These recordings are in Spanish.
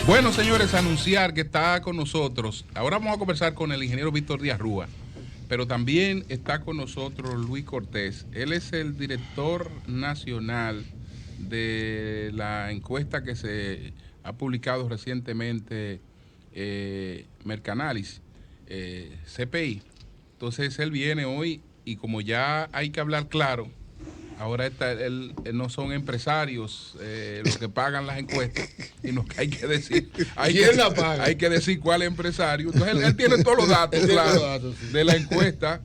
Bueno, señores, anunciar que está con nosotros. Ahora vamos a conversar con el ingeniero Víctor Díaz Rúa, pero también está con nosotros Luis Cortés. Él es el director nacional de la encuesta que se ha publicado recientemente, Mercanálisis, CPI. Entonces él viene hoy y como ya hay que hablar claro, ahora no son empresarios los que pagan las encuestas, sino que hay que decir, ¿quién la paga? Hay que decir cuál empresario. Entonces él tiene todos los datos, claro, sí, de la encuesta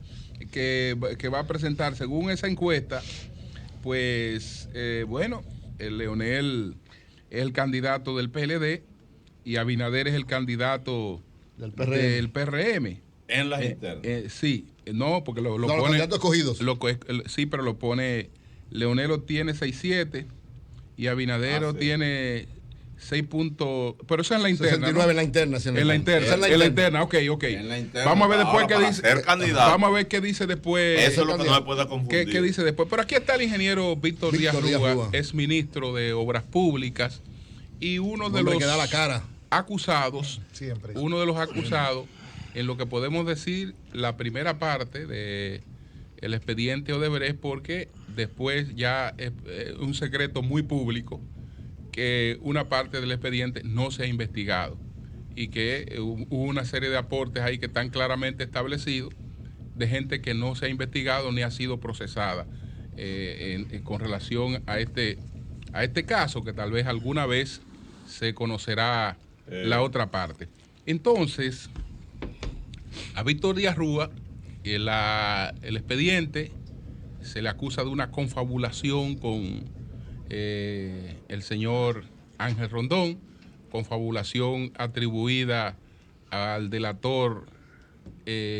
que va a presentar. Según esa encuesta, pues bueno, el Leonel es el candidato del PLD y Abinader es el candidato del PRM. En las internas. Sí, no, porque lo los pone. candidatos escogidos. Sí, pero lo pone. Leonelo tiene 6.7 y Abinadero tiene 6 puntos. Pero eso es en la interna. 69 ¿no? En la interna. Sí, en la interna. En la interna, ok. En la interna. Vamos a ver después qué dice. Ser candidato. Vamos a ver qué dice después. Eso es lo que no se puede confundir. ¿Qué dice después? Pero aquí está el ingeniero Víctor Díaz Rúa, es ministro de Obras Públicas y uno de los que da la cara. Acusados. Siempre. Uno de los acusados en lo que podemos decir la primera parte de el expediente Odebrecht, porque después ya es un secreto muy público que una parte del expediente no se ha investigado y que hubo una serie de aportes ahí que están claramente establecidos de gente que no se ha investigado ni ha sido procesada con relación a este caso, que tal vez alguna vez se conocerá la otra parte. Entonces, a Víctor Díaz Rúa, el expediente se le acusa de una confabulación con el señor Ángel Rondón, confabulación atribuida al delator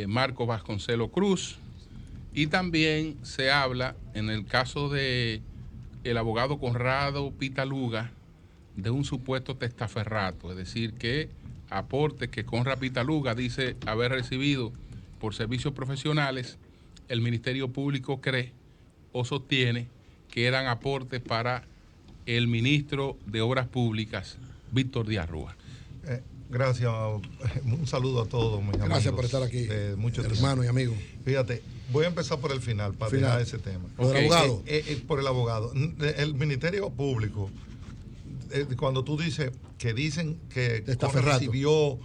Marcos Vasconcelos Cruz, y también se habla, en el caso de el abogado Conrado Pitaluga, de un supuesto testaferrato, es decir, que aportes que Conrado Pitaluga dice haber recibido por servicios profesionales, el Ministerio Público cree o sostiene que eran aportes para el ministro de Obras Públicas, Víctor Díaz Rúa. Gracias, un saludo a todos, mis amigos. Gracias por estar aquí, hermano y amigo. Fíjate, voy a empezar por el final, para dejar ese tema. ¿Por el abogado? Por el abogado. El Ministerio Público, cuando tú dices que dicen que Conrad recibió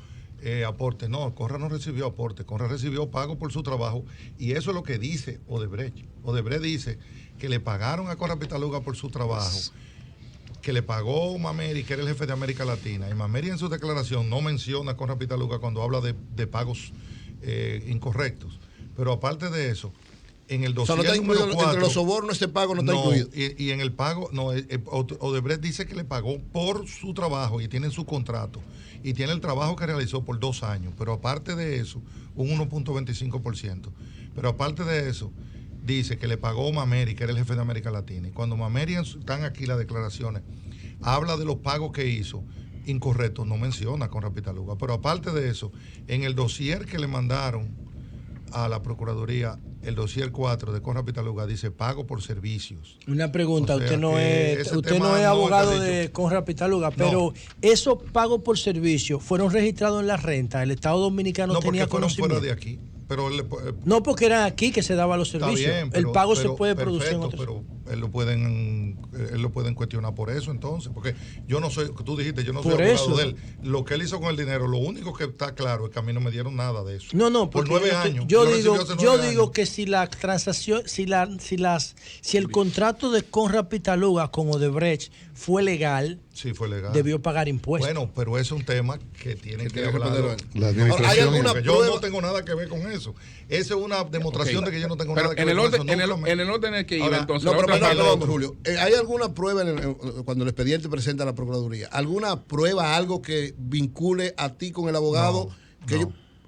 aporte, no, Conrad no recibió aporte, Conrad recibió pago por su trabajo, y eso es lo que dice Odebrecht. Odebrecht dice que le pagaron a Conrad Pitaluga por su trabajo, que le pagó Mameri, que era el jefe de América Latina, y Mameri en su declaración no menciona a Conrad Pitaluga cuando habla de pagos incorrectos. Pero aparte de eso, en el dossier número 4, entre los sobornos ese pago no está incluido. Y en el pago, no, Odebrecht dice que le pagó por su trabajo y tiene su contrato y tiene el trabajo que realizó por 2 años, pero aparte de eso, un 1.25%. Pero aparte de eso, dice que le pagó Mameri, que era el jefe de América Latina. Y cuando Mameri, están aquí las declaraciones, habla de los pagos que hizo, incorrectos, no menciona con Conrad Pitaluga. Pero aparte de eso, en el dossier que le mandaron a la Procuraduría, el dossier 4 de Conrad Pitaluga dice pago por servicios. Una pregunta, o sea, usted no es abogado de Conrad Pitaluga, pero esos pagos por servicios fueron registrados en la renta, el Estado Dominicano tenía conocimiento. Fuera de aquí. Pero no, porque era aquí que se daban los servicios. Bien, el pago se puede producir en otros. Pero él lo pueden cuestionar por eso, entonces, porque yo no soy, tú dijiste, yo no soy abogado de él. Lo que él hizo con el dinero, lo único que está claro es que a mí no me dieron nada de eso. No, por 9 años. Yo digo que si la transacción, si el contrato de Conrad Pitaluga con Odebrecht fue legal, sí, fue legal, debió pagar impuestos. Bueno, pero es un tema que tiene que hablar la administración. Ahora, yo no tengo nada que ver con eso. Esa es una demostración de que yo no tengo nada que ver con eso. En el orden en el que iba, entonces. Julio, ¿hay alguna prueba cuando el expediente presenta a la Procuraduría? ¿Alguna prueba, algo que vincule a ti con el abogado?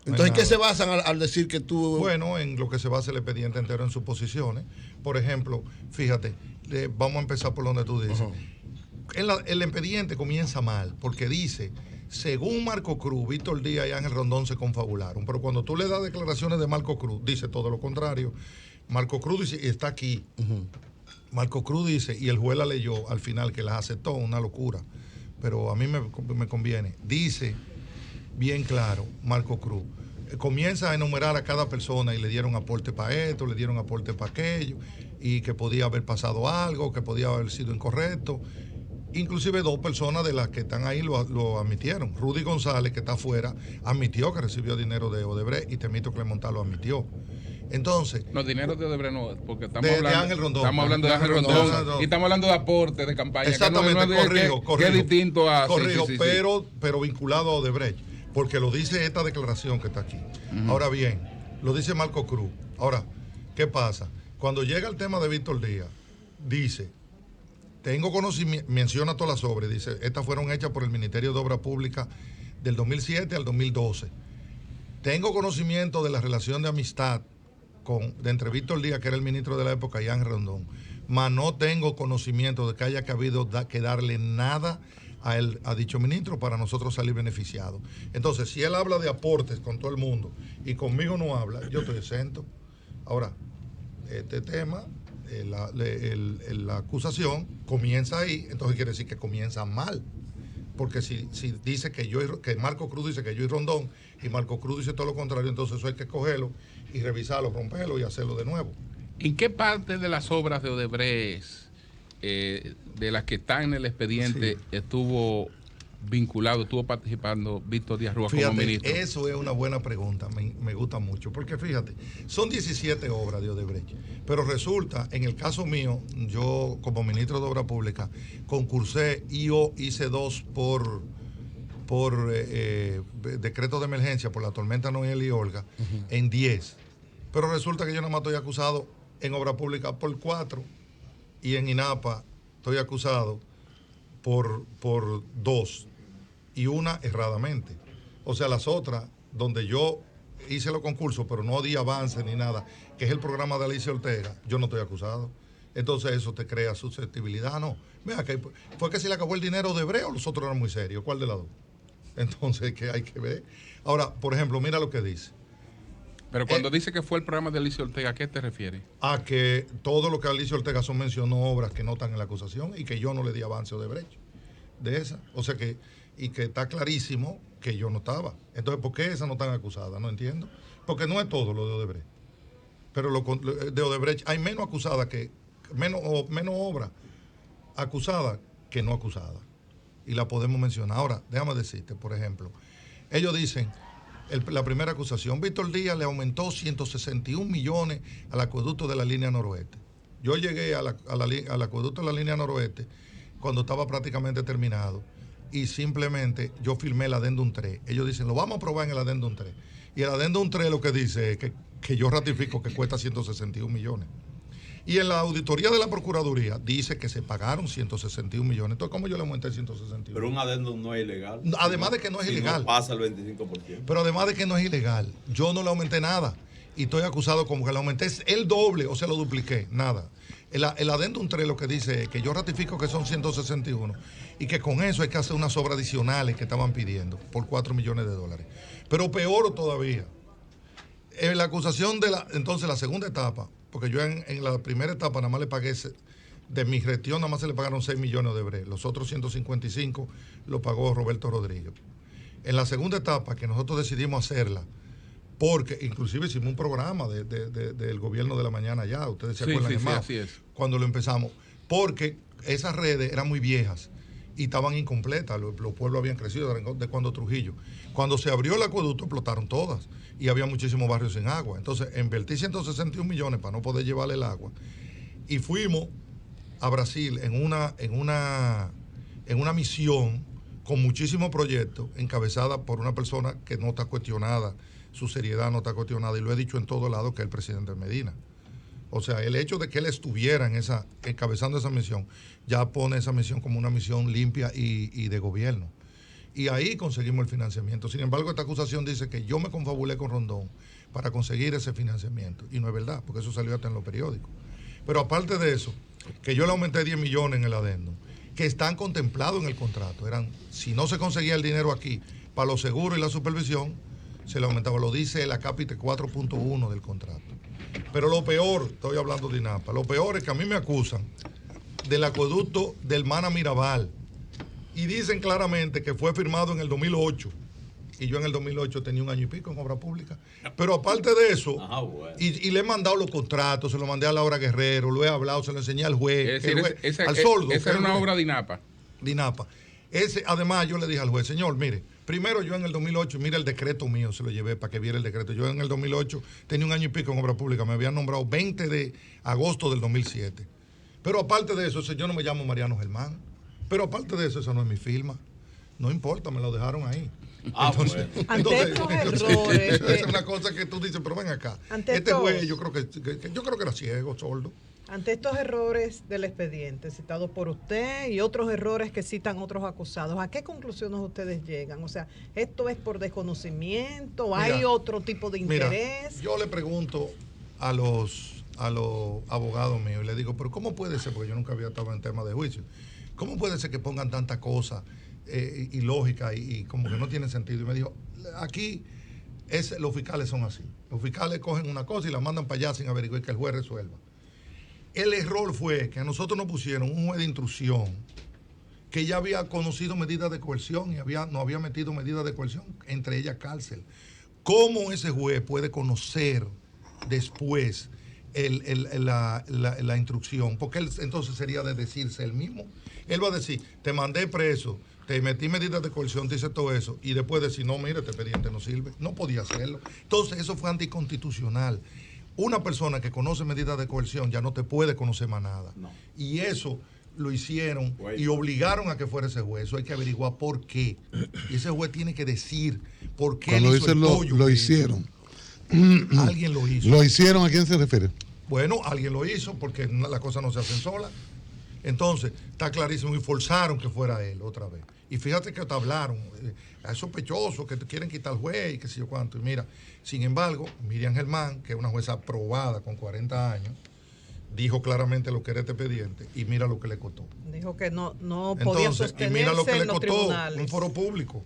Entonces, ¿en qué se basan al decir que tú...? Bueno, en lo que se basa el expediente entero, en suposiciones. Por ejemplo, fíjate, vamos a empezar por donde tú dices. El expediente comienza mal, porque dice, según Marco Cruz, Víctor Díaz y Ángel Rondón se confabularon. Pero cuando tú le das declaraciones de Marco Cruz, dice todo lo contrario. Marco Cruz dice, y está aquí. Marco Cruz dice, y el juez la leyó al final, que las aceptó, una locura. pero a mí me conviene. Dice bien claro, Marco Cruz, comienza a enumerar a cada persona y le dieron aporte para esto, le dieron aporte para aquello, y que podía haber pasado algo, que podía haber sido incorrecto. Inclusive 2 personas de las que están ahí lo admitieron. Rudy González, que está afuera, admitió que recibió dinero de Odebrecht, y Temito Clemontal lo admitió. Entonces... No, dinero de Odebrecht no, porque de Ángel Rondón. Estamos hablando de Ángel Rondón. Y estamos hablando de aporte de campaña. Exactamente, corrijo. Que es distinto a... Corrijo, pero vinculado a Odebrecht, porque lo dice esta declaración que está aquí. Ahora bien, lo dice Marco Cruz. Ahora, ¿qué pasa? Cuando llega el tema de Víctor Díaz, dice... Tengo conocimiento, menciona todas las obras, dice, estas fueron hechas por el Ministerio de Obras Públicas del 2007 al 2012. Tengo conocimiento de la relación de amistad de entre Víctor Díaz, que era el ministro de la época, y Ángel Rondón, mas no tengo conocimiento de que haya habido que darle nada a dicho ministro para nosotros salir beneficiados. Entonces, si él habla de aportes con todo el mundo y conmigo no habla, yo estoy exento. Ahora, este tema... La acusación comienza ahí, entonces quiere decir que comienza mal, porque si dice que Marco Cruz dice que yo y Rondón, y Marco Cruz dice todo lo contrario, entonces eso hay que cogerlo y revisarlo, romperlo y hacerlo de nuevo. ¿En qué parte de las obras de Odebrecht, de las que están en el expediente, estuvo vinculado, estuvo participando Víctor Díaz Rúa como ministro? Eso es una buena pregunta, me gusta mucho, porque fíjate, son 17 obras de Odebrecht, pero resulta, en el caso mío, yo como ministro de Obras Públicas concursé y yo hice 2 por decreto de emergencia por la tormenta Noel y Olga, en 10, pero resulta que yo nada más estoy acusado en Obras Públicas por 4, y en INAPA estoy acusado por 2, y una erradamente. O sea, las otras, donde yo hice los concursos, pero no di avance ni nada, que es el programa de Alicia Ortega, yo no estoy acusado. Entonces eso te crea susceptibilidad. No, mira, que fue que se le acabó el dinero de Hebreo, los otros eran muy serios. ¿Cuál de las dos? Entonces, que hay que ver. Ahora, por ejemplo, mira lo que dice. Pero cuando dice que fue el programa de Alicia Ortega, ¿a qué te refieres? A que todo lo que Alicia Ortega mencionó obras que no están en la acusación y que yo no le di avance a Odebrecht de esa. O sea que, y que está clarísimo que yo no estaba. Entonces, ¿por qué esas no están acusadas? No entiendo. Porque no es todo lo de Odebrecht. Pero de Odebrecht hay menos acusadas menos obras acusadas que no acusadas. Y la podemos mencionar. Ahora, déjame decirte, por ejemplo, ellos dicen, la primera acusación, Víctor Díaz le aumentó 161 millones al acueducto de la línea noroeste. Yo llegué al acueducto de la línea noroeste cuando estaba prácticamente terminado, y simplemente yo firmé el adendum 3. Ellos dicen, lo vamos a aprobar en el adendum 3. Y el adendum 3 lo que dice es que yo ratifico que cuesta 161 millones. Y en la auditoría de la Procuraduría dice que se pagaron 161 millones. Entonces, ¿cómo yo le aumenté 161? Pero un adendum no es ilegal. Además de que no es ilegal. No pasa el 25%. Pero además de que no es ilegal, yo no le aumenté nada. Y estoy acusado como que le aumenté el doble, o sea, lo dupliqué. Nada. El adendum 3 lo que dice es que yo ratifico que son 161 y que con eso hay que hacer unas obras adicionales que estaban pidiendo por $4 millones. Pero peor todavía, en la acusación entonces la segunda etapa, porque yo en la primera etapa nada más le pagué, de mi gestión nada más se le pagaron 6 millones de Odebrecht, los otros 155 lo pagó Roberto Rodríguez. En la segunda etapa, que nosotros decidimos hacerla, porque inclusive hicimos un programa del gobierno de la mañana ya, ustedes se acuerdan más, así es. Cuando lo empezamos, porque esas redes eran muy viejas y estaban incompletas, los pueblos habían crecido de cuando Trujillo. Cuando se abrió el acueducto explotaron todas y había muchísimos barrios sin agua. Entonces invertí 161 millones para no poder llevarle el agua y fuimos a Brasil en una misión con muchísimos proyectos, encabezada por una persona que no está cuestionada, su seriedad no está cuestionada, y lo he dicho en todo lado, que es el presidente Medina. O sea, el hecho de que él estuviera encabezando esa misión, ya pone esa misión como una misión limpia y de gobierno. Y ahí conseguimos el financiamiento. Sin embargo, esta acusación dice que yo me confabulé con Rondón para conseguir ese financiamiento. Y no es verdad, porque eso salió hasta en los periódicos. Pero aparte de eso, que yo le aumenté 10 millones en el adendum, que están contemplados en el contrato. Si no se conseguía el dinero aquí, para los seguros y la supervisión, se le aumentaba. Lo dice el acápite 4.1 del contrato. Pero lo peor, estoy hablando de INAPA, lo peor es que a mí me acusan del acueducto del Mana Mirabal, Y dicen claramente que fue firmado en el 2008. Y yo en el 2008 tenía 1 año y pico en obra pública. Pero aparte de eso, bueno. y le he mandado los contratos, se lo mandé a Laura Guerrero, lo he hablado, se lo enseñé al juez, Es decir, al sordo. Esa era una obra de INAPA. DINAPA. Además, yo le dije al juez, señor, mire, primero yo en el 2008, mira el decreto mío, se lo llevé para que viera el decreto. Yo en el 2008 tenía 1 año y pico en obra pública, me habían nombrado 20 de agosto del 2007. Pero aparte de eso, yo no me llamo Mariano Germán. Pero aparte de eso, eso no es mi firma. No importa, me lo dejaron ahí. Entonces, ante estos errores. Es una cosa que tú dices, pero ven acá. Este juez, yo creo que era ciego, sordo. Ante estos errores del expediente citados por usted y otros errores que citan otros acusados, ¿a qué conclusiones ustedes llegan? O sea, ¿esto es por desconocimiento? ¿Hay otro tipo de interés? Mira, yo le pregunto a los abogados míos y le digo, pero ¿cómo puede ser? Porque yo nunca había estado en tema de juicio. ¿Cómo puede ser que pongan tantas cosas ilógicas y como que no tienen sentido? Y me dijo, aquí los fiscales son así. Los fiscales cogen una cosa y la mandan para allá sin averiguar que el juez resuelva. El error fue que a nosotros nos pusieron un juez de instrucción que ya había conocido medidas de coerción y nos había metido medidas de coerción, entre ellas cárcel. ¿Cómo ese juez puede conocer después la instrucción? Porque él entonces sería de decirse él mismo. Él va a decir, te mandé preso, te metí medidas de coerción, te hice todo eso, y después decir, no, mire, este expediente no sirve. No podía hacerlo. Entonces eso fue anticonstitucional. Una persona que conoce medidas de coerción ya no te puede conocer más nada. No. Y eso lo hicieron y obligaron a que fuera ese juez. Eso hay que averiguar por qué. Y ese juez tiene que decir por qué cuando dicen lo hicieron. Alguien lo hizo. ¿Lo hicieron? ¿A quién se refiere? Bueno, alguien lo hizo porque las cosas no se hacen solas. Entonces, está clarísimo y forzaron que fuera él otra vez. Y fíjate que te hablaron, es sospechoso que te quieren quitar al juez y qué sé yo cuánto. Y mira, sin embargo, Miriam Germán, que es una jueza aprobada con 40 años, dijo claramente lo que era este expediente y mira lo que le costó. Dijo que no podía sostenerse y mira lo que le en los costó, tribunales. un foro público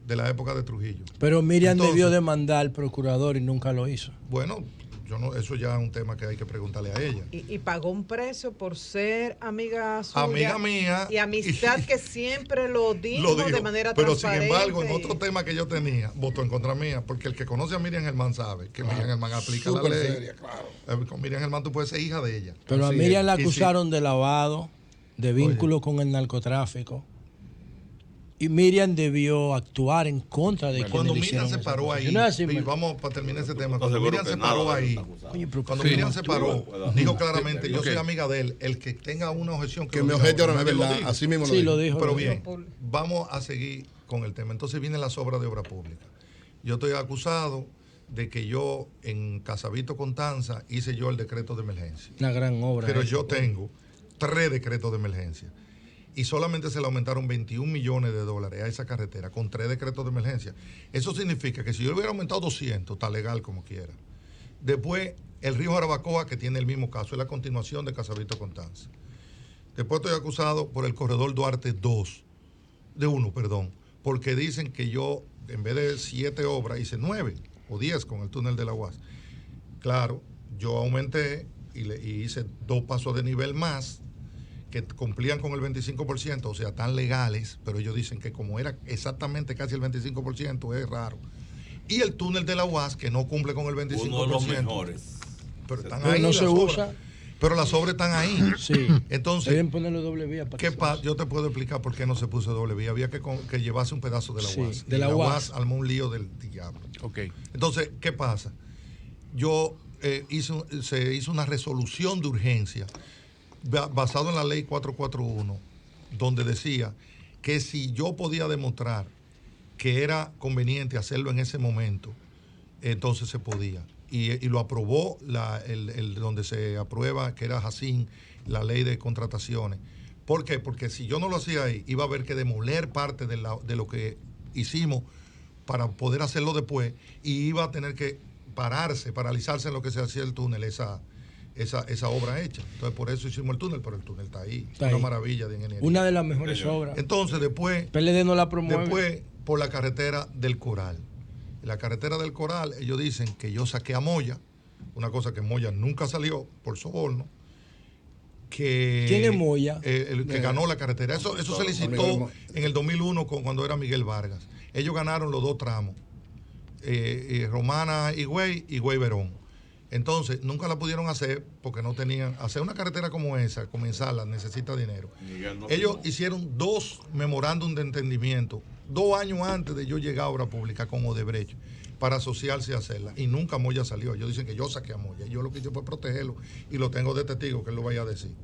de la época de Trujillo. Pero Miriam debió demandar al procurador y nunca lo hizo. Bueno, eso ya es un tema que hay que preguntarle a ella. Y pagó un precio por ser amiga suya. Amiga mía. Y amistad que siempre lo dijo de manera pero transparente. Sin embargo, en otro tema que yo tenía, votó en contra mía, porque el que conoce a Miriam Germán sabe que Miriam Germán aplica la ley. Seria, claro. Con Miriam Germán tú puedes ser hija de ella. Pero a Miriam la acusaron de lavado, de vínculo con el narcotráfico. Y Miriam debió actuar en contra de cuando Miriam se paró ahí, y vamos para terminar ese tema, cuando Miriam se paró ahí, cuando Miriam se paró, dijo claramente, yo soy amiga de él, el que tenga una objeción que me objete ahora no es verdad, así mismo lo dijo. Pero bien, vamos a seguir con el tema. Entonces vienen las obras de obra pública. Yo estoy acusado de que yo en Casavito Constanza hice yo el decreto de emergencia. Una gran obra. Pero yo tengo 3 decretos de emergencia. Y solamente se le aumentaron 21 millones de dólares a esa carretera con 3 decretos de emergencia. Eso significa que si yo le hubiera aumentado 200, está legal como quiera. Después, el río Jarabacoa, que tiene el mismo caso, es la continuación de Casavito Constanza. Después estoy acusado por el corredor Duarte 1, porque dicen que yo, en vez de 7 obras, hice 9 o 10 con el túnel de la UAS. Claro, yo aumenté y hice 2 pasos de nivel más, que cumplían con el 25%, o sea, tan legales, pero ellos dicen que como era exactamente casi el 25%, es raro. Y el túnel de la UAS, que no cumple con el 25%. Uno de los mejores. Pero están ahí. No se usa. Pero las obras están ahí. Sí. Entonces, deben ponerle doble vía. Yo te puedo explicar por qué no se puso doble vía. Había que llevarse un pedazo de la UAS. De la UAS armó un lío del diablo. Okay. Entonces, ¿qué pasa? Se hizo una resolución de urgencia basado en la ley 441, donde decía que si yo podía demostrar que era conveniente hacerlo en ese momento, entonces se podía. Y lo aprobó donde se aprueba, que era Jacín, la ley de contrataciones. ¿Por qué? Porque si yo no lo hacía ahí, iba a haber que demoler parte de lo que hicimos para poder hacerlo después, y iba a tener que paralizarse en lo que se hacía el túnel, esa obra hecha. Entonces, por eso hicimos el túnel, pero el túnel está ahí. Una maravilla de ingeniería. Una de las mejores obras. Entonces, después, PLD no la promueve. Después, por la carretera del Coral. En la carretera del Coral, ellos dicen que yo saqué a Moya, una cosa que Moya nunca salió por soborno, que... ¿Quién es Moya? El que ganó la carretera. Eso se licitó en el 2001 cuando era Miguel Vargas. Ellos ganaron los 2 tramos. Romana Higüey y Higüey Verón. Entonces, nunca la pudieron hacer porque no tenían... Hacer una carretera como esa, comenzarla, necesita dinero. Ellos hicieron 2 memorándum de entendimiento 2 años antes de yo llegar a Obra Pública con Odebrecht para asociarse y hacerla. Y nunca Moya salió. Ellos dicen que yo saqué a Moya. Yo lo que hice fue protegerlo y lo tengo de testigo que él lo vaya a decir.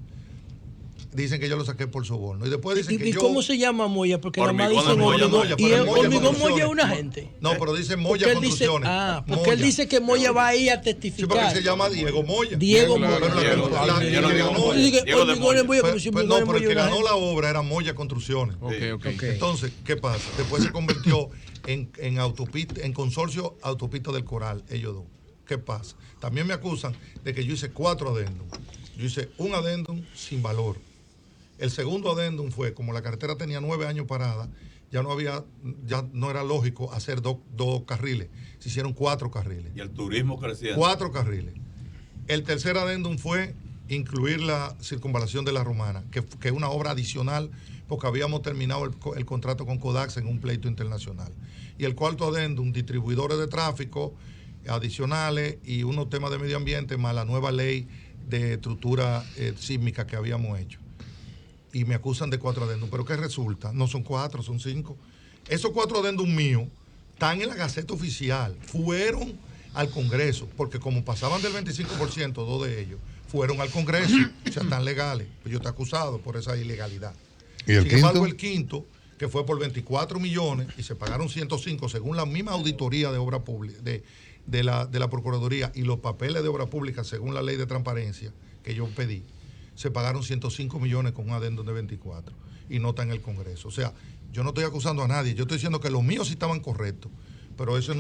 Dicen que yo lo saqué por soborno. Y después dicen que ¿Y yo... cómo se llama Moya? Porque nada más dicen Moya, Hormigón. Moya, Y pero Hormigón Moya Moya es una gente. No, pero dice Moya Construcciones. Porque él dice que Moya va ahí a testificar. Sí, porque se llama Diego Moya. Diego Moya. No, pero el que ganó la obra era Moya Construcciones. Entonces, ¿qué pasa? Después se convirtió en autopista, en consorcio Autopista del Coral, ellos 2. ¿Qué pasa? También me acusan de que yo hice 4 adendum. Yo hice un adendum sin valor. El segundo adendum fue, como la carretera tenía 9 años parada, ya no era lógico hacer 2 carriles. Se hicieron 4 carriles. Y el turismo crecía. 4 carriles. El tercer adendum fue incluir la circunvalación de la Romana, que es una obra adicional porque habíamos terminado el contrato con Kodax en un pleito internacional. Y el cuarto adendum, distribuidores de tráfico adicionales y unos temas de medio ambiente más la nueva ley de estructura sísmica que habíamos hecho. Y me acusan de 4 adendum. ¿Pero qué resulta? No son 4, son 5. Esos 4 adendum míos están en la Gaceta Oficial. Fueron al Congreso, porque como pasaban del 25%, 2 de ellos fueron al Congreso. O sea, están legales. Pues yo estoy acusado por esa ilegalidad. ¿Y el Sin quinto? embargo, el quinto, que fue por 24 millones y se pagaron 105, según la misma auditoría de obra pública, de la Procuraduría y los papeles de obra pública, según la ley de transparencia que yo pedí, se pagaron 105 millones con un adendum de 24 y no está en el Congreso. O sea, yo no estoy acusando a nadie, yo estoy diciendo que los míos sí estaban correctos, pero ese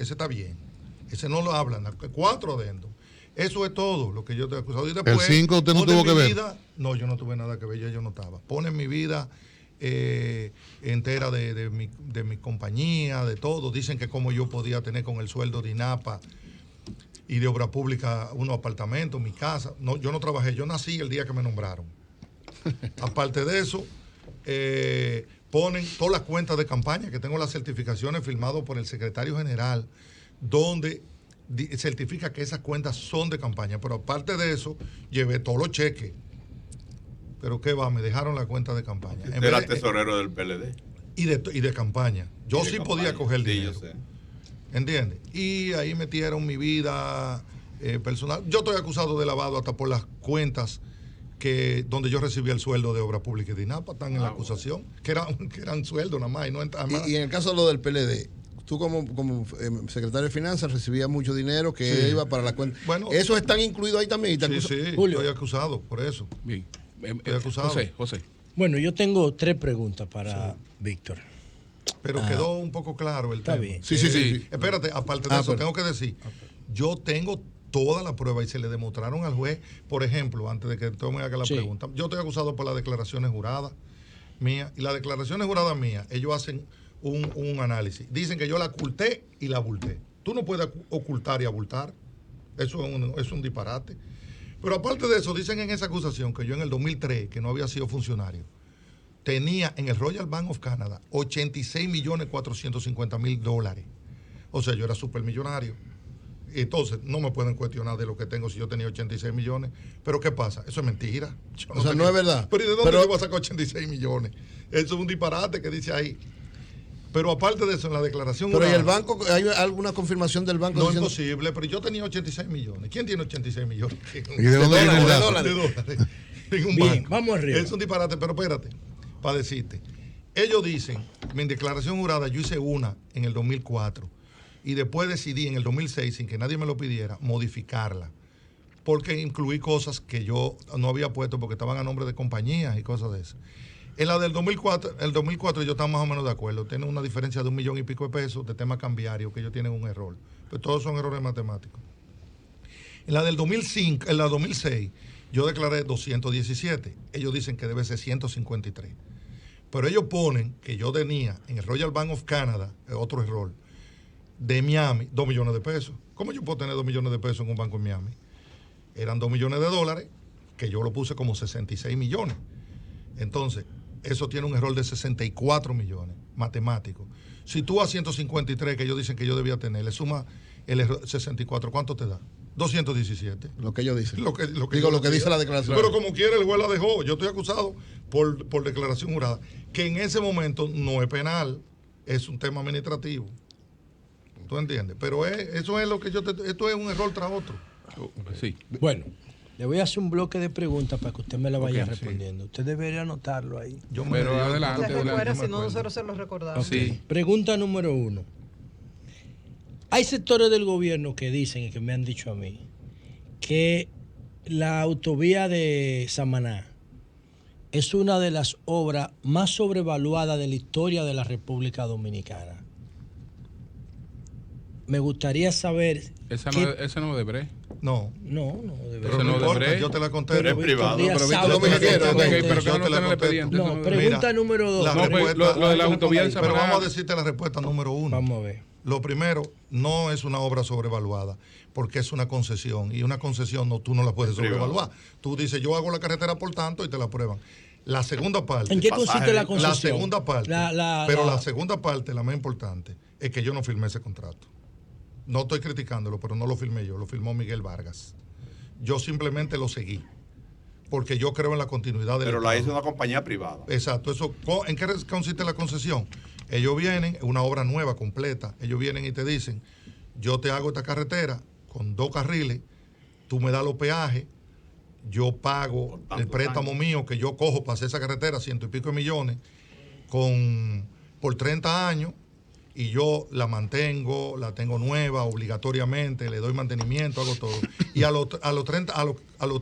está bien. Ese no lo hablan, 4 adendum. Eso es todo lo que yo estoy acusado. Y después, el 5 usted no tuvo que ver. No, yo no tuve nada que ver, yo no estaba. Ponen mi vida entera de mi compañía, de todo. Dicen que como yo podía tener con el sueldo de INAPA y de obra pública unos apartamentos, mi casa. No, yo no trabajé, yo nací el día que me nombraron. Aparte de eso, ponen todas las cuentas de campaña, que tengo las certificaciones firmadas por el secretario general, donde certifica que esas cuentas son de campaña. Pero aparte de eso, llevé todos los cheques. Pero qué va, me dejaron la cuenta de campaña. Usted era tesorero del PLD. Y de campaña. Yo sí podía coger el dinero. Yo sé. ¿Entiendes? Y ahí metieron mi vida personal. Yo estoy acusado de lavado hasta por las cuentas donde yo recibía el sueldo de obra pública y de INAPA, están en la acusación, que eran sueldos nada más. Y en el caso de lo del PLD, tú como secretario de Finanzas recibías mucho dinero que iba para la cuenta. Bueno, ¿eso están incluidos ahí también? Sí, Julio. Estoy acusado por eso. Bien. Estoy acusado. José. Bueno, yo tengo 3 preguntas para Víctor. Pero quedó un poco claro el está tema. bien. Sí. Espérate, aparte de eso, tengo que decir, yo tengo toda la prueba y se le demostraron al juez, por ejemplo, antes de que tú me hagas la pregunta, yo estoy acusado por las declaraciones juradas mías, y las declaraciones juradas mías, ellos hacen un análisis. Dicen que yo la oculté y la abulté. Tú no puedes ocultar y abultar. Eso es un disparate. Pero aparte de eso, dicen en esa acusación que yo en el 2003, que no había sido funcionario, tenía en el Royal Bank of Canada $86,450,000. O sea, yo era supermillonario. Entonces, no me pueden cuestionar de lo que tengo si yo tenía 86 millones. Pero ¿qué pasa? Eso es mentira. No es verdad. Pero ¿y de dónde yo voy a sacar 86 millones? Eso es un disparate que dice ahí. Pero aparte de eso, en la declaración... Pero ¿y el banco? ¿Hay alguna confirmación del banco? No es posible, pero yo tenía 86 millones. ¿Quién tiene 86 millones? ¿Y de dónde viene el dato? De dólares. En un Bien, banco. vamos arriba. Es un disparate, pero espérate, para decirte. Ellos dicen, mi declaración jurada, yo hice una en el 2004 y después decidí en el 2006, sin que nadie me lo pidiera, modificarla. Porque incluí cosas que yo no había puesto porque estaban a nombre de compañías y cosas de eso. En la del 2004, yo estaba más o menos de acuerdo. Tiene una diferencia de $1 millón y pico de pesos de tema cambiario, que ellos tienen un error. Pero todos son errores matemáticos. En la del 2005, en la 2006, yo declaré 217. Ellos dicen que debe ser 153. Pero ellos ponen que yo tenía en el Royal Bank of Canada, otro error, de Miami, 2 millones de pesos. ¿Cómo yo puedo tener 2 millones de pesos en un banco en Miami? Eran $2 millones que yo lo puse como 66 millones. Entonces, eso tiene un error de 64 millones, matemático. Si tú a 153 que ellos dicen que yo debía tener, le suma el error 64, ¿cuánto te da? 217. Lo que ellos dicen. Lo que dice la declaración. Pero como quiera, el juez la dejó. Yo estoy acusado por declaración jurada, que en ese momento no es penal, es un tema administrativo. ¿Tú entiendes? Pero eso es lo que esto es un error tras otro. Sí. Bueno, le voy a hacer un bloque de preguntas para que usted me la vaya Ok, respondiendo. Usted debería anotarlo ahí. Pero adelante, Se recuerda, adelante. si no, nosotros se lo recordamos. Sí. Pregunta número 1. Hay sectores del gobierno que dicen y que me han dicho a mí que la autovía de Samaná es una de las obras más sobrevaluadas de la historia de la República Dominicana. Me gustaría saber... Esa no es de Bre. No. No, Pero Eso no no importa, debería. yo te la conté. Pero es privado. Pero Víctor Dominicano, Ok, pero que yo no te la está en el contesto. expediente. No, eso no- pregunta Mira, número 2. la No, pues, respuesta- lo de la autovía de Pero Samaná. vamos a decirte la respuesta número 1. Vamos a ver. Lo primero, no es una obra sobrevaluada, porque es una concesión, y una concesión tú no la puedes sobrevaluar. Tú dices, yo hago la carretera por tanto, y te la aprueban. La segunda parte... ¿En qué consiste la La concesión? segunda parte, la segunda parte, la más importante, es que yo no firmé ese contrato. No estoy criticándolo, pero no lo firmé yo, lo firmó Miguel Vargas. Yo simplemente lo seguí, porque yo creo en la continuidad del Pero la Estado. hizo una compañía privada. Exacto. ¿En qué consiste la concesión? Ellos vienen, una obra nueva, completa, ellos vienen y te dicen, yo te hago esta carretera con 2 carriles, tú me das los peajes, yo pago el préstamo mío que yo cojo para hacer esa carretera, 100 y pico de millones, por 30 años, y yo la mantengo, la tengo nueva obligatoriamente, le doy mantenimiento, hago todo. Y a los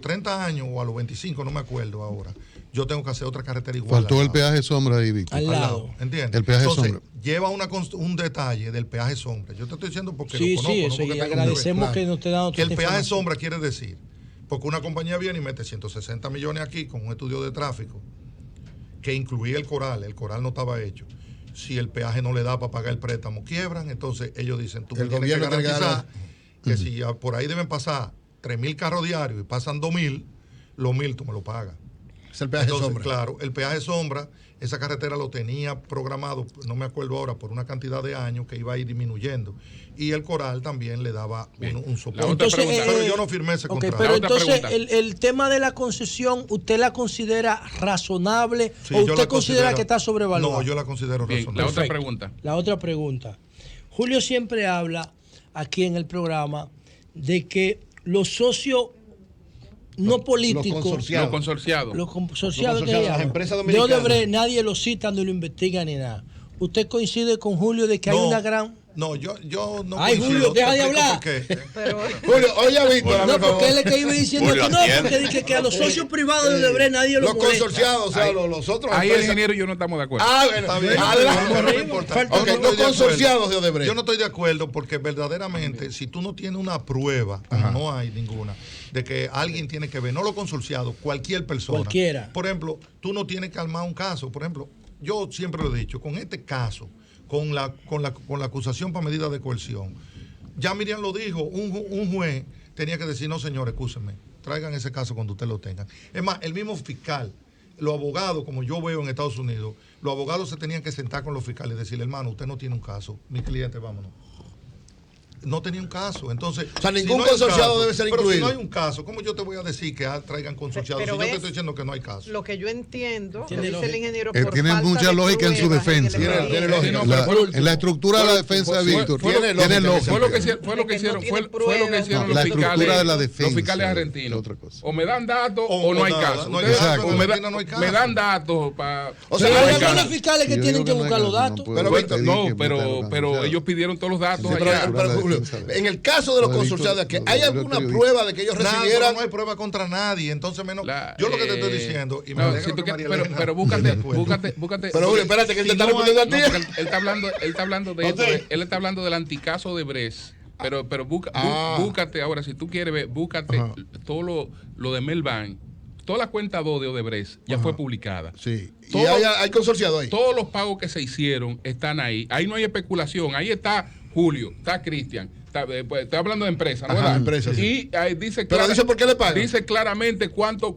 30 años o a los 25, no me acuerdo ahora, yo tengo que hacer otra carretera igual. Faltó el peaje sombra ahí, Víctor. Al lado. ¿Entiendes? El peaje Entonces, sombra. lleva un detalle del peaje sombra. Yo te estoy diciendo porque Sí, lo conozco. sí, no eso, porque y tenga un agradecemos deber. que nos te dan Que el peaje información. sombra quiere decir, porque una compañía viene y mete 160 millones aquí con un estudio de tráfico que incluía el coral no estaba hecho. Si el peaje no le da para pagar el préstamo, quiebran. Entonces ellos dicen, tú me El tienes que gobierno tiene que garantizar dar- que si por ahí deben pasar 3.000 carros diarios y pasan 2.000, los 1.000 tú me lo pagas. Es el peaje Entonces, sombra. claro, el peaje sombra, esa carretera lo tenía programado, no me acuerdo ahora, por una cantidad de años que iba a ir disminuyendo. Y el coral también le daba un soporte. La otra pregunta. Pero yo no firmé ese Ok, contrato. pero La otra entonces pregunta. el tema de la concesión, ¿usted la considera razonable Sí, o yo usted la considera considero- que está sobrevaluada? No, yo la considero Bien, razonable. la otra Perfecto. pregunta. La otra pregunta. Julio siempre habla aquí en el programa de que los socios no políticos, los consorciados. Los consorciados. los consorciados Los que consorciados, llaman, las empresas de dominicanas. Odebrecht, nadie lo cita, ni lo investiga ni nada. ¿Usted coincide con Julio de que hay No, una gran... No, yo no Ay, coincido. Julio, deja Te de explico hablar. por qué. Pero Julio, oye a Víctor, Bueno, hazme No, el favor. porque él es que iba diciendo Julio, que no, atiende. porque dice que a los socios privados de Odebrecht nadie los Los molesta. consorciados, o sea, Ahí- los otros. Ahí el empresas- ingeniero y yo no estamos de acuerdo. Ah, bueno, Está bien. adelante. No, no importa. Falta- Ok, Yo no los estoy de consorciados acuerdo. de Odebrecht. Yo no estoy de acuerdo porque verdaderamente, si tú no tienes una prueba, como no hay ninguna, de que alguien tiene que ver, no los consorciados, cualquier persona. Cualquiera. Por ejemplo, tú no tienes que armar un caso. Por ejemplo, yo siempre lo he dicho, con este caso, con la acusación para medida de coerción, ya Miriam lo dijo, un juez tenía que decir, no señor, escúcheme, traigan ese caso cuando usted lo tengan. Es más, el mismo fiscal, los abogados, como yo veo en Estados Unidos, los abogados se tenían que sentar con los fiscales y decirle, hermano, usted no tiene un caso, mi cliente, vámonos. No tenía un caso, entonces... O sea, ningún no hay un consorciado caso, debe ser pero incluido. si no hay un caso, ¿cómo yo te voy a decir que traigan consorciados Pero si yo te ves, estoy diciendo que no hay caso? lo que yo entiendo, Tiene lo dice el lógica. ingeniero, Él por tiene falta mucha de lógica en su pruebas defensa. el Tiene expediente. lógica. Sí, no, pero En la estructura de la defensa de Víctor tiene tiene lógica. Fue lo que lógica. hicieron, fue lo que De que hicieron, no fue, tiene fue lo que pruebas. hicieron No, los la fiscales, estructura de la defensa los fiscales es argentinos. otra cosa. O me dan datos O o no hay nada, caso. no hay Ustedes- caso. o me, En Argentina no hay caso. me dan datos para... O sea, Pero no hay hay algunos caso. fiscales que Yo tienen digo que no hay buscar los caso, datos. puedo Pero, pedir No, que pero metan los consorciados. ellos pidieron todos los datos Sí, allá. pero- Pero, Julio, en el caso de los Lo de consorciados, Víctor, ¿hay lo de alguna periodista. prueba de que ellos Nada, recibieran? no hay prueba contra nadie, entonces menos... yo lo que te estoy diciendo, y me no, alegra si tú que quieres- María pero, Elena pero esté de búscate, acuerdo. búscate. Pero Julio, espérate, que él te está respondiendo a ti. No, porque él está hablando de esto, él está hablando del anticaso de Bres. Pero búscate ahora, si tú quieres ver, búscate Ajá. todo lo de Melbank. Toda la cuenta 2 de Odebrecht ya fue publicada. Sí. Y Todo- hay consorciados ahí. Todos los pagos que se hicieron están ahí. Ahí no hay especulación. Ahí está Julio, está Cristian, pues, estoy hablando de empresas, ¿no? ¿Verdad? Empresas, sí. Y ahí dice Pero dice por qué le pagan. Dice claramente cuánto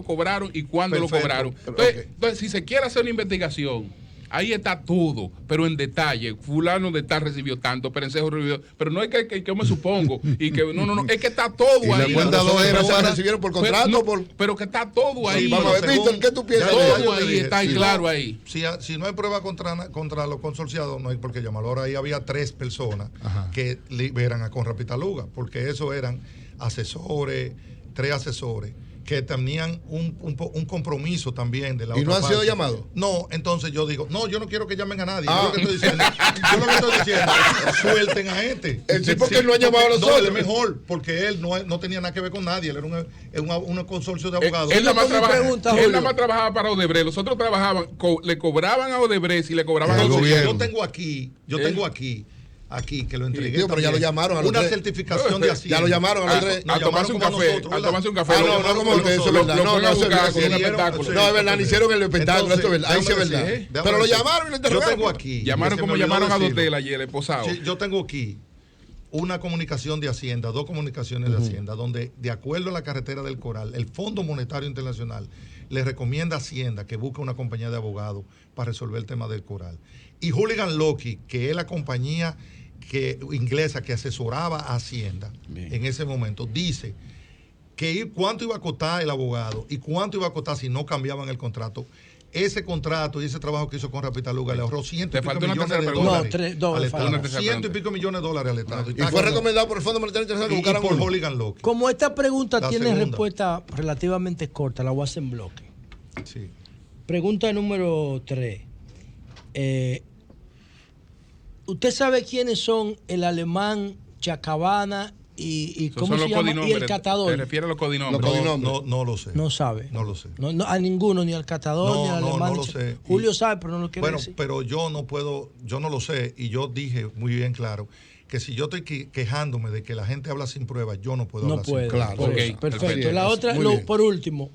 cobraron y cuándo lo Perfecto. cobraron. Entonces, si se quiere hacer una investigación, ahí está todo, pero en detalle. Fulano de tal recibió tanto, Perencejo recibió. Pero no es que yo me supongo. Y que no, es que está todo Y ahí. la cuenta dos era ¿Se para- recibieron por contrato? Pero que está todo ahí. Vamos a ver, Víctor, ¿qué tú piensas? Todo ahí está ahí, si claro no, ahí. Si no hay prueba contra los consorciados, no hay por qué llamarlo. Ahora ahí había 3 personas que liberan a Conrad Pitaluga, porque esos eran asesores, 3 asesores que tenían un compromiso también de la ¿Y otra no han sido parte. llamados? No, entonces yo digo, no, yo no quiero que llamen a nadie. Yo lo que estoy diciendo, suelten a este. El tipo que no ha llamado a los No, otros. él es mejor, porque él no tenía nada que ver con nadie. Él era un consorcio de abogados. Él nada más ¿Cómo pregunta, él Julio? nada más trabajaba para Odebrecht. Los otros trabajaban, le cobraban a Odebrecht y le cobraban Al al Entonces, gobierno. yo tengo aquí que lo entregué. Tío, pero ya también, lo llamaron a los una 3. certificación de Hacienda. Ya lo llamaron a los 3. a tomarse un café. A tomarse un café. No, como ustedes, eso es verdad. Lo No, fueron a eso es buscar verdad. con un Sí, espectáculo. No, es verdad, le hicieron el espectáculo, esto es verdad. Ahí sí es verdad. Pero lo llamaron y lo Yo interrogaron. tengo aquí. Llamaron se como me olvidó llamaron a decirlo. Dotel ayer, el posado. Sí, yo tengo aquí una comunicación de Hacienda, 2 comunicaciones de Hacienda, donde de acuerdo a la carretera del Coral, el Fondo Monetario Internacional le recomienda a Hacienda que busque una compañía de abogados para resolver el tema del Coral. Y Hooligan Lockheed, que es la compañía inglesa que asesoraba a Hacienda en ese momento, dice que cuánto iba a costar el abogado y cuánto iba a costar si no cambiaban el contrato. Ese contrato y ese trabajo que hizo con Pitaluga le ahorró ciento y Te pico falta una millones de tercera pregunta. dólares No, dos, al le Estado. falta una tercera 100 y pregunta. pico millones de dólares al Estado. Y fue recomendado por el Fondo Monetario Internacional que y buscaran por uno. Hooligan Lockheed. Como esta pregunta La tiene segunda. respuesta relativamente corta, la voy a hacer en bloque. Sí. Pregunta número 3. ¿Usted sabe quiénes son el alemán Chacabana y Esos cómo son se los llama? Y codinombres. el catador. Te refieres a los codinombres. Los codinombres. No lo sé. No sabe. No lo sé. No, a ninguno, ni al catador, No, ni al no, alemán. no lo sé. Julio sabe, pero no lo quiere Bueno, decir. pero yo no lo sé. Y yo dije muy bien claro que si yo estoy quejándome de que la gente habla sin pruebas, yo no puedo No hablar puede. sin pruebas. Claro. Ok, Perfecto. perfecto. La otra, Muy bien. por último,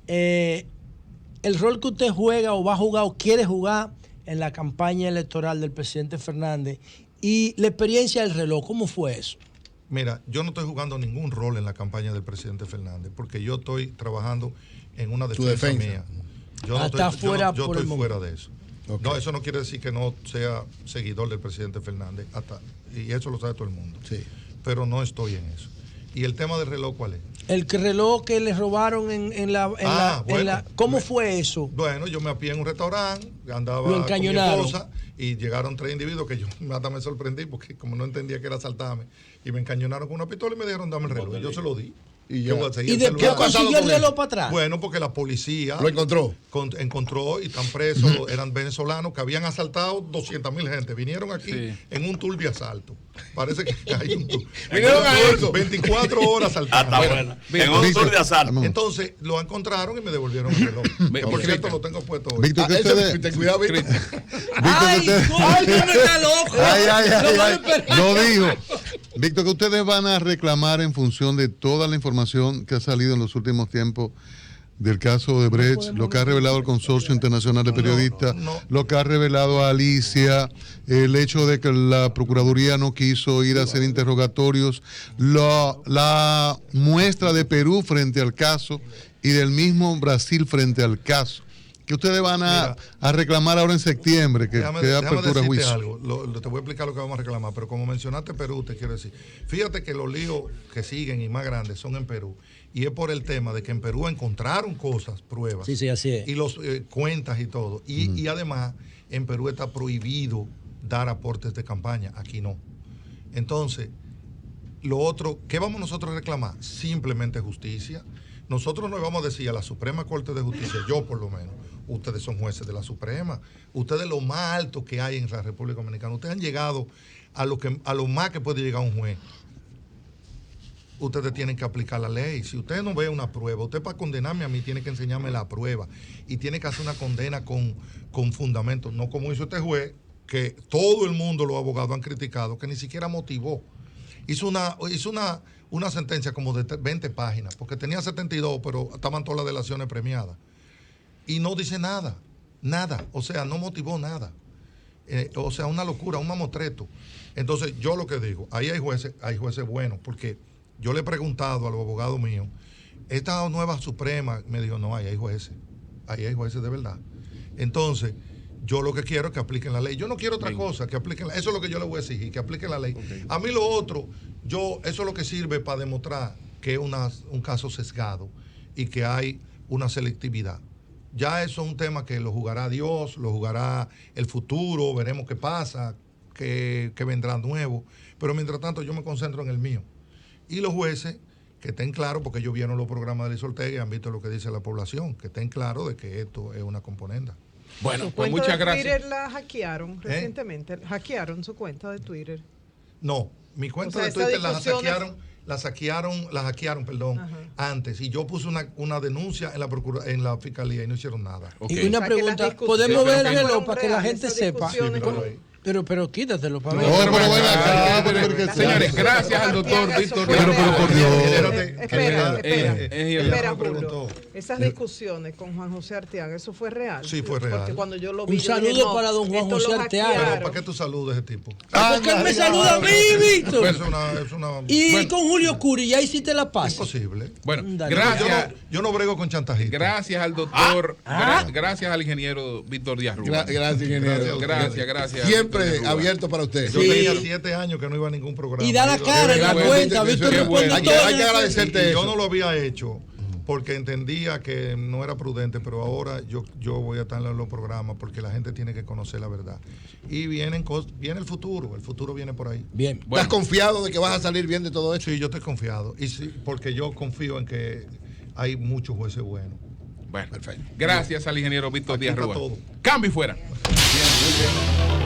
el rol que usted juega o va a jugar o quiere jugar en la campaña electoral del presidente Fernández y la experiencia del reloj, ¿cómo fue eso? Mira, yo no estoy jugando ningún rol en la campaña del presidente Fernández porque yo estoy trabajando en una defensa, defensa. mía. Yo no Está estoy, fuera yo por estoy el fuera momento. de eso. Ok. No, eso no quiere decir que no sea seguidor del presidente Fernández. Y eso lo sabe todo el mundo. Sí. Pero no estoy en eso. ¿Y el tema del reloj cuál es? El reloj que le robaron en la... ¿Cómo fue eso? Bueno, yo me apié en un restaurante, andaba Lo encañonaron. con mi esposa y llegaron 3 individuos que yo hasta me sorprendí porque como no entendía que era asaltarme y me encañonaron con una pistola y me dijeron dame el reloj. Y yo se lo di. Y Yo ya. voy a seguir ¿Y el después celular. consiguió el con reloj eso? para atrás? Bueno, porque la policía Lo encontró. encontró y están presos, eran venezolanos que habían asaltado 200,000 gente. Vinieron aquí Sí. en un tour de asalto. Parece que hay un tour. Vinieron a eso. 24 horas asaltando. Hasta buena. En un Víctor, tour de asalto. vamos. Entonces lo encontraron y me devolvieron el reloj. Que por cierto lo tengo puesto hoy. Víctor, que Eso, ustedes. ten cuidado, Víctor. ¡Ay, que usted- ay, no me está loco! Ay, ay, Lo ay, van a ay. esperar. Lo digo. Víctor, que ustedes van a reclamar en función de toda la información que ha salido en los últimos tiempos del caso de Brecht, lo que ha revelado el Consorcio Internacional de Periodistas, no. lo que ha revelado Alicia, el hecho de que la Procuraduría no quiso ir a hacer interrogatorios, la muestra de Perú frente al caso y del mismo Brasil frente al caso. Que ustedes van a reclamar ahora en septiembre, que Déjame apertura decirte juicio. algo. Te voy a explicar lo que vamos a reclamar, pero como mencionaste Perú, te quiero decir, fíjate que los líos que siguen y más grandes son en Perú, y es por el tema de que en Perú encontraron cosas, pruebas, Sí, así es. y los cuentas y todo, y además en Perú está prohibido dar aportes de campaña, aquí no. Entonces, lo otro, ¿qué vamos nosotros a reclamar? Simplemente justicia. Nosotros no vamos a decir a la Suprema Corte de Justicia, yo por lo menos, ustedes son jueces de la Suprema, ustedes lo más alto que hay en la República Dominicana, ustedes han llegado a lo más que puede llegar un juez. Ustedes tienen que aplicar la ley. Si usted no ve una prueba, usted para condenarme a mí tiene que enseñarme la prueba y tiene que hacer una condena con fundamento, no como hizo este juez, que todo el mundo, los abogados han criticado, que ni siquiera motivó. Hizo una sentencia como de 20 páginas, porque tenía 72, pero estaban todas las delaciones premiadas. Y no dice nada, o sea, no motivó nada. O sea, una locura, un mamotreto. Entonces, yo lo que digo, ahí hay jueces buenos, porque yo le he preguntado a los abogados míos, esta nueva Suprema, me dijo, no, ahí hay jueces de verdad. Entonces, yo lo que quiero es que apliquen la ley. Yo no quiero otra cosa, que apliquen eso es lo que yo le voy a exigir, que apliquen la ley. Okay. A mí lo otro, eso es lo que sirve para demostrar que es un caso sesgado y que hay una selectividad. Ya eso es un tema que lo jugará Dios, lo jugará el futuro, veremos qué pasa, qué vendrá nuevo. Pero mientras tanto yo me concentro en el mío. Y los jueces, que estén claros, porque ellos vieron los programas de Liz Ortega y han visto lo que dice la población, que estén claros de que esto es una componenda. Bueno, Su pues cuenta muchas de gracias. Twitter la hackearon recientemente. Hackearon su cuenta de Twitter. No, mi cuenta O sea, de Twitter esas discusiones- la hackearon, antes. Y yo puse una denuncia en la fiscalía y no hicieron nada. Ok. Y una O sea, que pregunta, las discusiones ¿podemos ver el fueron reloj para que la reales, gente esas sepa? discusiones Pero quítatelo para No, ver. pero ven acá, pero- porque señores, sí. gracias al doctor Eso Víctor fue Pero real. por Dios. Espera, Ella Julio. preguntó. Esas discusiones con Juan José Arteaga, ¿eso fue real? Sí, fue real. Porque cuando yo lo vi, Un yo dije, saludo no, para don Juan esto José lo Arteaga. Pero hackearon. ¿para qué tú saludas a ese tipo? Porque él me saluda a mí, Víctor. Es una Y Bueno. con Julio Curi, ya hiciste la paz. imposible. Bueno, Dale. gracias. Yo no brego con chantajistas. Gracias al doctor, gracias al ingeniero Víctor Díaz Rubén. Gracias, ingeniero. Gracias. Siempre Víctor Díaz abierto para usted. Yo Sí. tenía 7 años que no iba a ningún programa. Y da la cara en la bueno, cuenta, eso es Víctor. qué responde bueno. todo Hay que en el- agradecerte Y eso. yo no lo había hecho porque entendía que no era prudente, pero ahora yo voy a estar en los programas porque la gente tiene que conocer la verdad. Y viene el futuro viene por ahí. Bien. Bueno. ¿Estás confiado de que vas a salir bien de todo esto? Sí, yo estoy confiado. Y sí, porque yo confío en que hay muchos jueces buenos. Bueno, Perfecto. gracias al ingeniero Víctor Aquí Díaz está Rubén. todo. Cambio y fuera. Bien, muy bien.